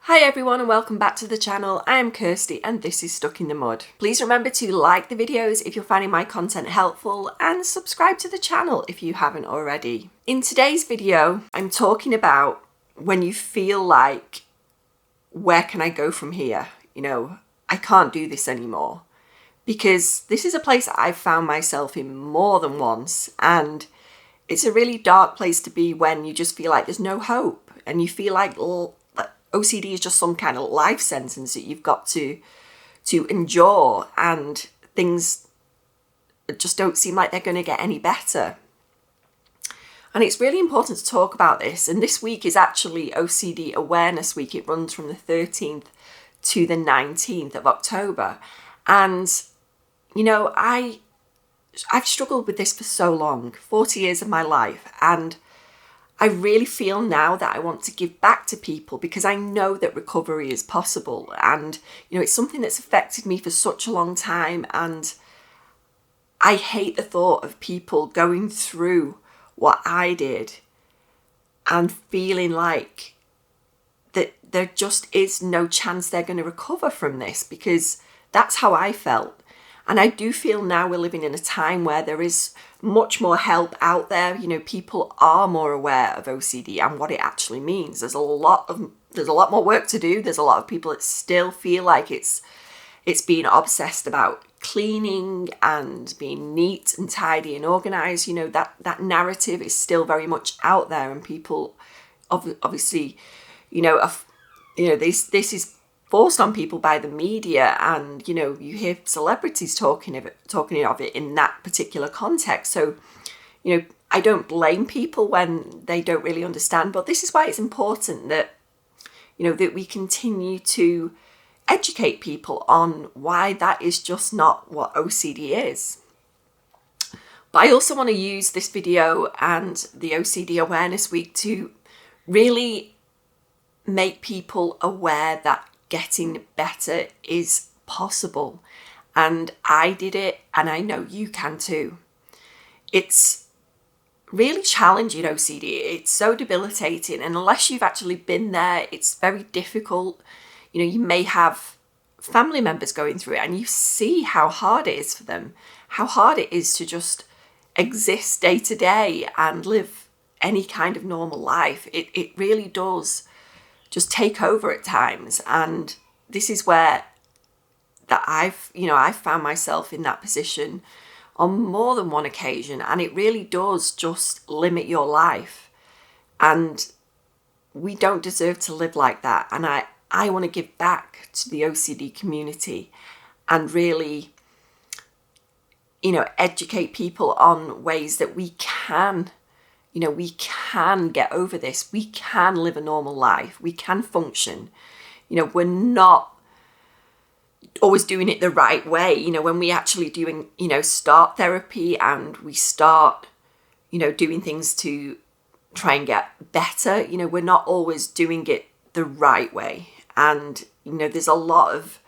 Hi everyone and welcome back to the channel. I am Kirsty and this is Stuck in the Mud. Please remember to like the videos if you're finding my content helpful and subscribe to the channel if you haven't already. In today's video, I'm talking about when you feel like, where can I go from here? I can't do this anymore. Because this is a place I've found myself in more than once, and it's a really dark place to be when you just feel like there's no hope and you feel like OCD is just some kind of life sentence that you've got to endure, and things just don't seem like they're going to get any better. And it's really important to talk about this. And this week is actually OCD Awareness Week. It runs from the 13th to the 19th of October. And, I've struggled with this for so long, 40 years of my life. And I really feel now that I want to give back to people because I know that recovery is possible. And, it's something that's affected me for such a long time. And I hate the thought of people going through what I did and feeling like that there just is no chance they're going to recover from this, because that's how I felt. And I do feel now we're living in a time where there is much more help out there. People are more aware of OCD and what it actually means. There's a lot more work to do. There's a lot of people that still feel like it's being obsessed about cleaning and being neat and tidy and organized. That narrative is still very much out there, and people obviously, this is forced on people by the media, and you hear celebrities talking of it in that particular context. So I don't blame people when they don't really understand, but this is why it's important that that we continue to educate people on why that is just not what OCD is. But I also want to use this video and the OCD Awareness Week to really make people aware that getting better is possible. And I did it, and I know you can too. It's really challenging, OCD. It's so debilitating, and unless you've actually been there, it's very difficult. You may have family members going through it, and you see how hard it is for them, how hard it is to just exist day to day and live any kind of normal life. It really does just take over at times. And this is where that I've found myself in that position on more than one occasion, and it really does just limit your life. And we don't deserve to live like that. And I want to give back to the OCD community and really, educate people on ways that we can get over this. We can live a normal life. We can function. We're not always doing it the right way. When we actually start therapy and we start, doing things to try and get better, we're not always doing it the right way. And, there's a lot of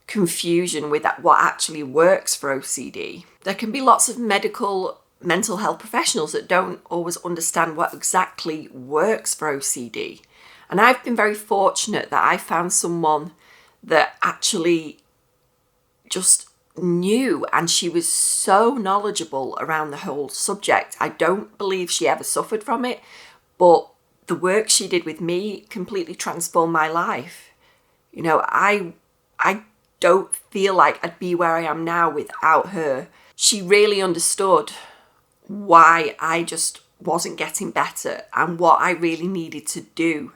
confusion with what actually works for OCD. There can be lots of mental health professionals that don't always understand what exactly works for OCD. And I've been very fortunate that I found someone that actually just knew, and she was so knowledgeable around the whole subject. I don't believe she ever suffered from it, but the work she did with me completely transformed my life. I don't feel like I'd be where I am now without her. She really understood why I just wasn't getting better and what I really needed to do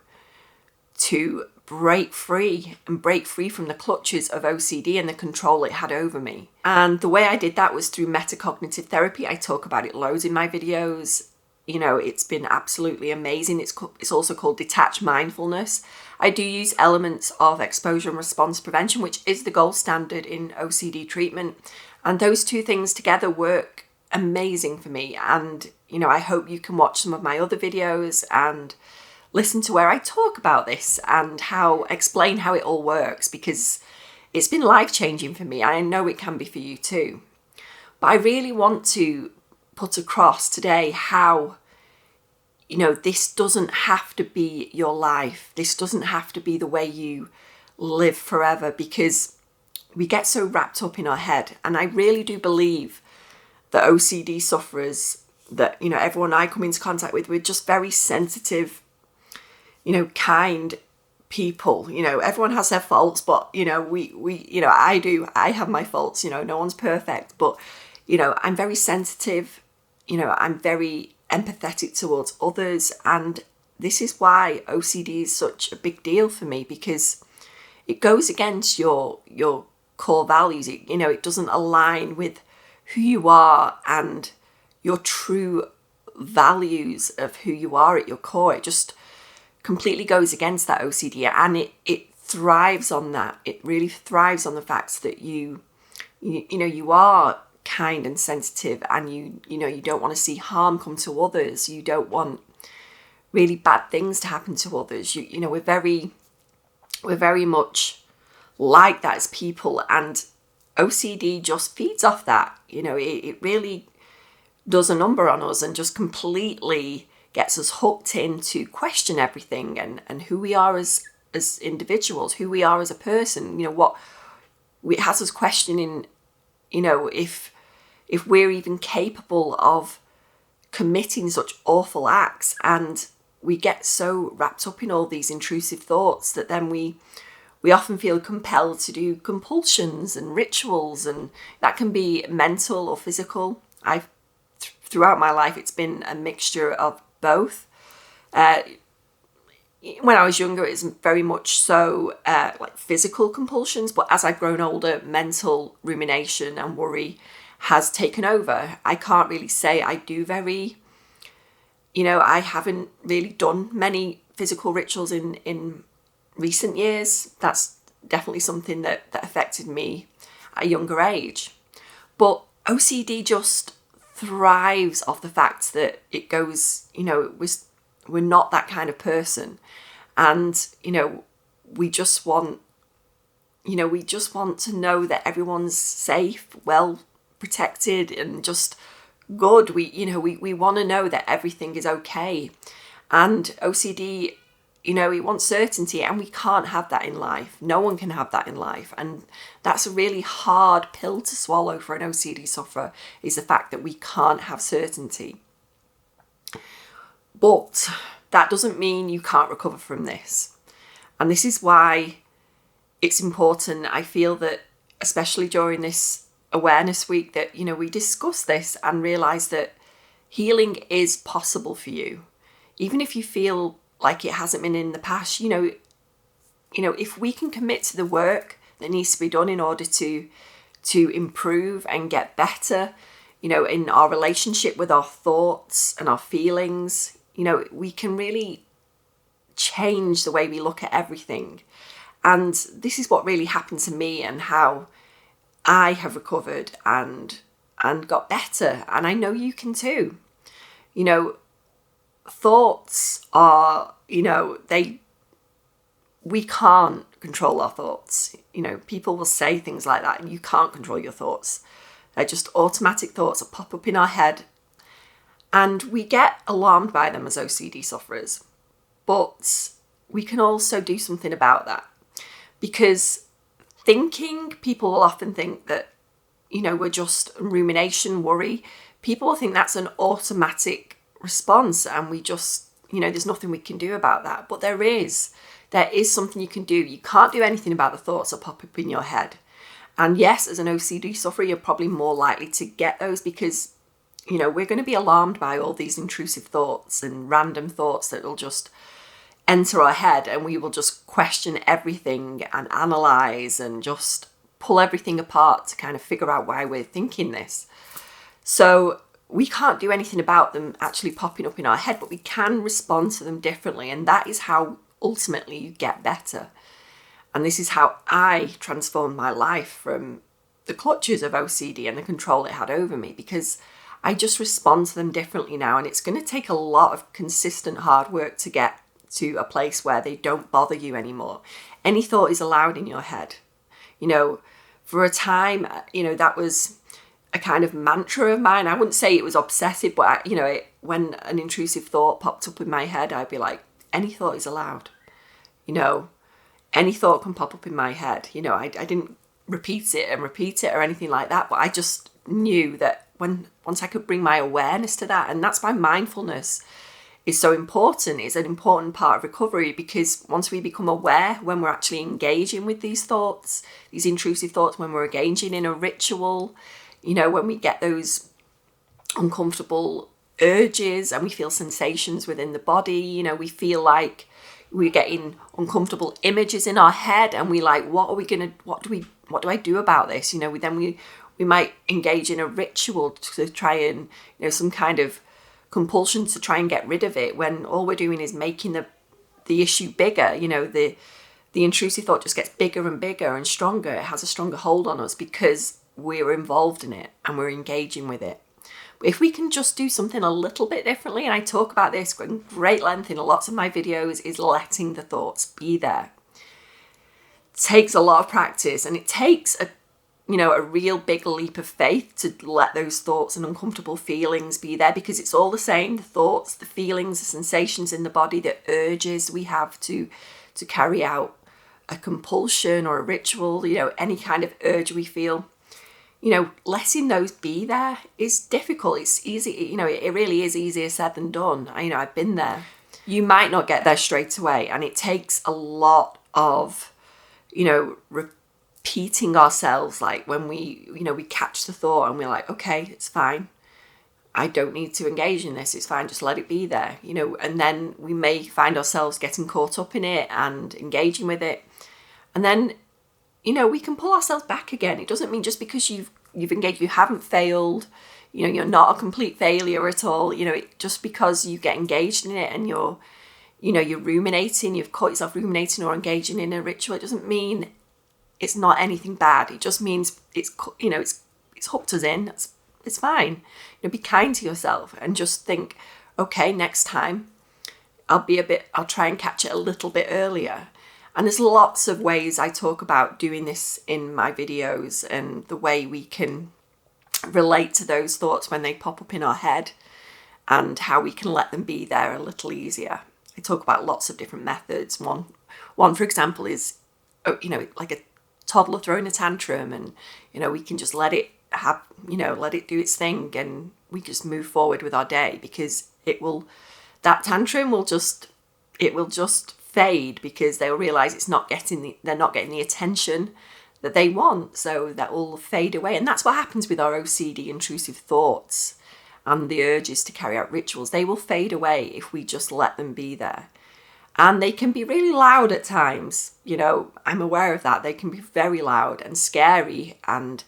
to break free from the clutches of OCD and the control it had over me. And the way I did that was through metacognitive therapy. I talk about it loads in my videos. It's been absolutely amazing. It's also called detached mindfulness. I do use elements of exposure and response prevention, which is the gold standard in OCD treatment. And those two things together work amazing for me. And, I hope you can watch some of my other videos and listen to where I talk about this and explain how it all works, because it's been life-changing for me. I know it can be for you too. But I really want to put across today how this doesn't have to be your life. This doesn't have to be the way you live forever, because we get so wrapped up in our head. And I really do believe that OCD sufferers, that, everyone I come into contact with, we're just very sensitive, kind people. Everyone has their faults, but, I have my faults, no one's perfect, but, I'm very sensitive, I'm very empathetic towards others. And this is why OCD is such a big deal for me, because it goes against your core values. It doesn't align with who you are and your true values of who you are at your core. It just completely goes against that OCD, and it thrives on that. It really thrives on the fact that you are kind and sensitive, and you don't want to see harm come to others. You don't want really bad things to happen to others. We're very much like that as people, and OCD just feeds off that. It really does a number on us and just completely gets us hooked in to question everything and who we are as individuals, who we are as a person. It has us questioning, if we're even capable of committing such awful acts. And we get so wrapped up in all these intrusive thoughts that then we often feel compelled to do compulsions and rituals, and that can be mental or physical. Throughout my life, it's been a mixture of both. When I was younger, it was very much so like physical compulsions, but as I've grown older, mental rumination and worry has taken over. I can't really say I do I haven't really done many physical rituals in recent years. That's definitely something that affected me at a younger age. But OCD just thrives off the fact that it goes, we're not that kind of person. And, we just want to know that everyone's safe, well protected, and just good. We want to know that everything is okay. And OCD, it wants certainty, and we can't have that in life. No one can have that in life. And that's a really hard pill to swallow for an OCD sufferer, is the fact that we can't have certainty. But that doesn't mean you can't recover from this. And this is why it's important, I feel, that especially during this awareness week, that, we discuss this and realize that healing is possible for you. Even if you feel like it hasn't been in the past, if we can commit to the work that needs to be done in order to improve and get better, in our relationship with our thoughts and our feelings, we can really change the way we look at everything. And this is what really happened to me, and how I have recovered and got better. And I know you can too. Thoughts are, we can't control our thoughts. People will say things like that, and you can't control your thoughts. They're just automatic thoughts that pop up in our head. And we get alarmed by them as OCD sufferers. But we can also do something about that. Because people will often think that, we're just rumination, worry. People will think that's an automatic response, and we just, there's nothing we can do about that. But there is something you can do. You can't do anything about the thoughts that pop up in your head. And yes, as an OCD sufferer, you're probably more likely to get those, because we're going to be alarmed by all these intrusive thoughts and random thoughts that will just enter our head, and we will just question everything and analyze and just pull everything apart to kind of figure out why we're thinking this. So we can't do anything about them actually popping up in our head, but we can respond to them differently. And that is how ultimately you get better. And this is how I transformed my life from the clutches of OCD and the control it had over me, because I just respond to them differently now. And it's going to take a lot of consistent hard work to get to a place where they don't bother you anymore. Any thought is allowed in your head. For a time, that was a kind of mantra of mine. I wouldn't say it was obsessive, but when an intrusive thought popped up in my head, I'd be like, any thought is allowed. Any thought can pop up in my head. I didn't repeat it or anything like that, but I just knew that once I could bring my awareness to that, and that's why mindfulness is so important. It's an important part of recovery, because once we become aware when we're actually engaging with these thoughts, these intrusive thoughts, when we're engaging in a ritual, when we get those uncomfortable urges and we feel sensations within the body, we feel like we're getting uncomfortable images in our head, and we like, what do I do about this? We might engage in a ritual to try and, some kind of compulsion to try and get rid of it, when all we're doing is making the issue bigger. The intrusive thought just gets bigger and bigger and stronger. It has a stronger hold on us because we're involved in it and we're engaging with it. But if we can just do something a little bit differently, and I talk about this in great length in lots of my videos, is letting the thoughts be there. It takes a lot of practice, and it takes a real big leap of faith to let those thoughts and uncomfortable feelings be there, because it's all the same. The thoughts, the feelings, the sensations in the body, the urges we have to carry out a compulsion or a ritual, any kind of urge we feel, letting those be there is difficult. It's easy, it really is easier said than done. I've been there. You might not get there straight away, and it takes a lot of, repeating ourselves, like when we catch the thought and we're like, okay, it's fine. I don't need to engage in this. It's fine. Just let it be there, and then we may find ourselves getting caught up in it and engaging with it. And then, we can pull ourselves back again. It doesn't mean just because you've engaged, you haven't failed, you're not a complete failure at all. Just because you get engaged in it and you're ruminating, you've caught yourself ruminating or engaging in a ritual, it doesn't mean it's not anything bad. It just means it's hooked us in. It's fine. Be kind to yourself and just think, okay, next time I'll try and catch it a little bit earlier. And there's lots of ways I talk about doing this in my videos, and the way we can relate to those thoughts when they pop up in our head, and how we can let them be there a little easier. I talk about lots of different methods. One, for example, is, like a toddler throwing a tantrum, and, we can just let it do its thing, and we just move forward with our day, because that tantrum will just fade, because they'll realize they're not getting the attention that they want. So that will fade away. And that's what happens with our OCD intrusive thoughts and the urges to carry out rituals. They will fade away if we just let them be there. And they can be really loud at times. I'm aware of that. They can be very loud and scary, and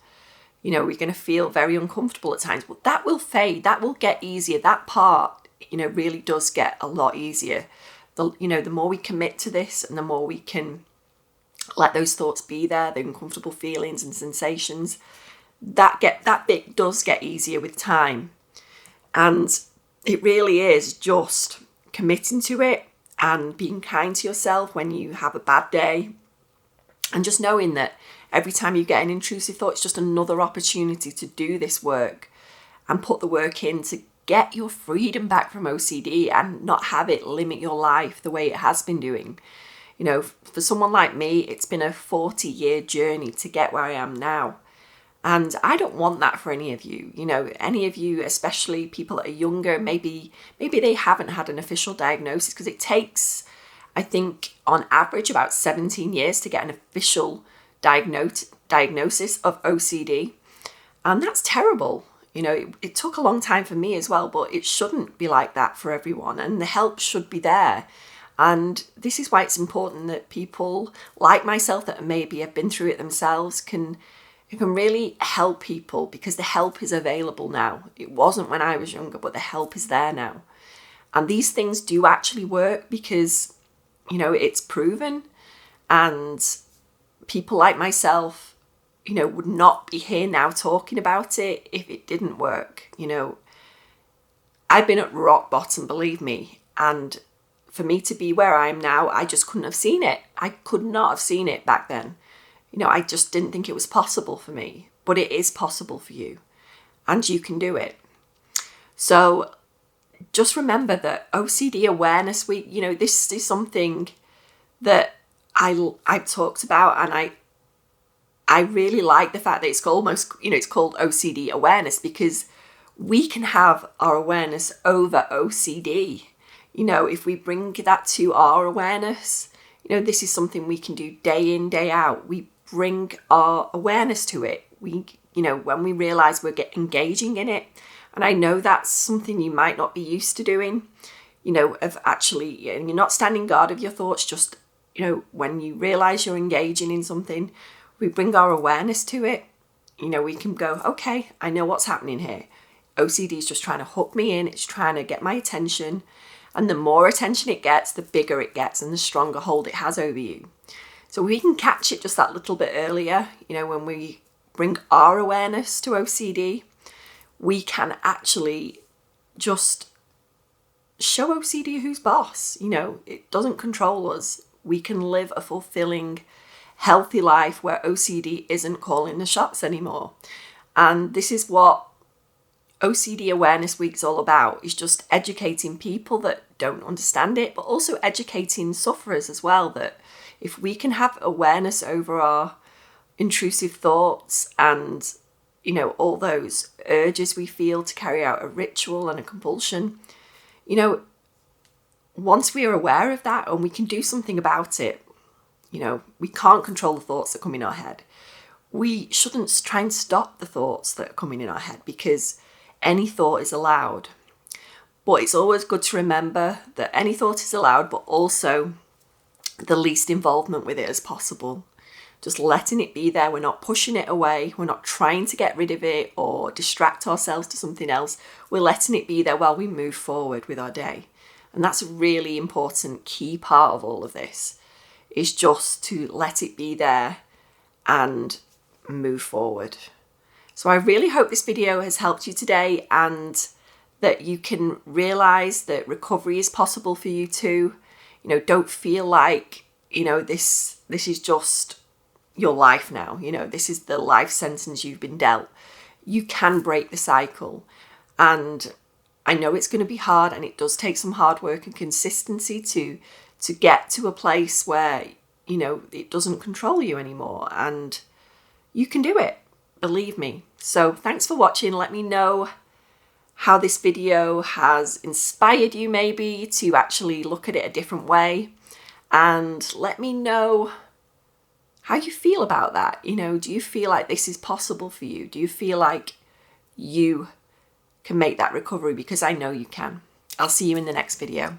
we're going to feel very uncomfortable at times. But that will fade. That will get easier. That part, really does get a lot easier. The more we commit to this, and the more we can let those thoughts be there, the uncomfortable feelings and sensations, that bit does get easier with time. And it really is just committing to it and being kind to yourself when you have a bad day, and just knowing that every time you get an intrusive thought, it's just another opportunity to do this work and put the work in to get your freedom back from OCD and not have it limit your life the way it has been doing. For someone like me, it's been a 40-year journey to get where I am now. And I don't want that for any of you. Any of you, especially people that are younger, maybe they haven't had an official diagnosis, because it takes, I think, on average about 17 years to get an official diagnosis of OCD. And that's terrible. It took a long time for me as well, but it shouldn't be like that for everyone, and the help should be there. And this is why it's important that people like myself that maybe have been through it themselves can really help people, because the help is available now. It wasn't when I was younger, but the help is there now. And these things do actually work, because, it's proven, and people like myself, would not be here now talking about it if it didn't work. I've been at rock bottom, believe me. And for me to be where I am now, I just couldn't have seen it. I could not have seen it back then. I just didn't think it was possible for me. But it is possible for you. and you can do it. So just remember that OCD Awareness Week, you know, this is something that I've talked about, and I really like the fact that it's almost, you know, it's called OCD awareness, because we can have our awareness over OCD. You know, if we bring that to our awareness, you know, this is something we can do day in, day out. We bring our awareness to it. We, you know, when we realize we're engaging in it, and I know that's something you might not be used to doing, you know, of actually, and you're not standing guard of your thoughts, just, you know, when you realize you're engaging in something, we bring our awareness to it. You know, we can go, okay, I know what's happening here. OCD is just trying to hook me in. It's trying to get my attention. And the more attention it gets, the bigger it gets and the stronger hold it has over you. So we can catch it just that little bit earlier. You know, when we bring our awareness to OCD, we can actually just show OCD who's boss. You know, it doesn't control us. We can live a fulfilling, healthy life where OCD isn't calling the shots anymore. And this is what OCD Awareness Week's all about, is just educating people that don't understand it, but also educating sufferers as well, that if we can have awareness over our intrusive thoughts and, you know, all those urges we feel to carry out a ritual and a compulsion, you know, once we are aware of that and we can do something about it, you know, we can't control the thoughts that come in our head. We shouldn't try and stop the thoughts that are coming in our head, because any thought is allowed. But it's always good to remember that any thought is allowed, but also the least involvement with it as possible. Just letting it be there. We're not pushing it away. We're not trying to get rid of it or distract ourselves to something else. We're letting it be there while we move forward with our day. And that's a really important key part of all of this, is just to let it be there and move forward. So I really hope this video has helped you today, and that you can realize that recovery is possible for you too. You know, don't feel like, you know, this is just your life now. You know, this is the life sentence you've been dealt. You can break the cycle. And I know it's going to be hard, and it does take some hard work and consistency to get to a place where, you know, it doesn't control you anymore, and you can do it. Believe me. So thanks for watching. Let me know how this video has inspired you maybe to actually look at it a different way. And let me know how you feel about that. You know, do you feel like this is possible for you? Do you feel like you can make that recovery? Because I know you can. I'll see you in the next video.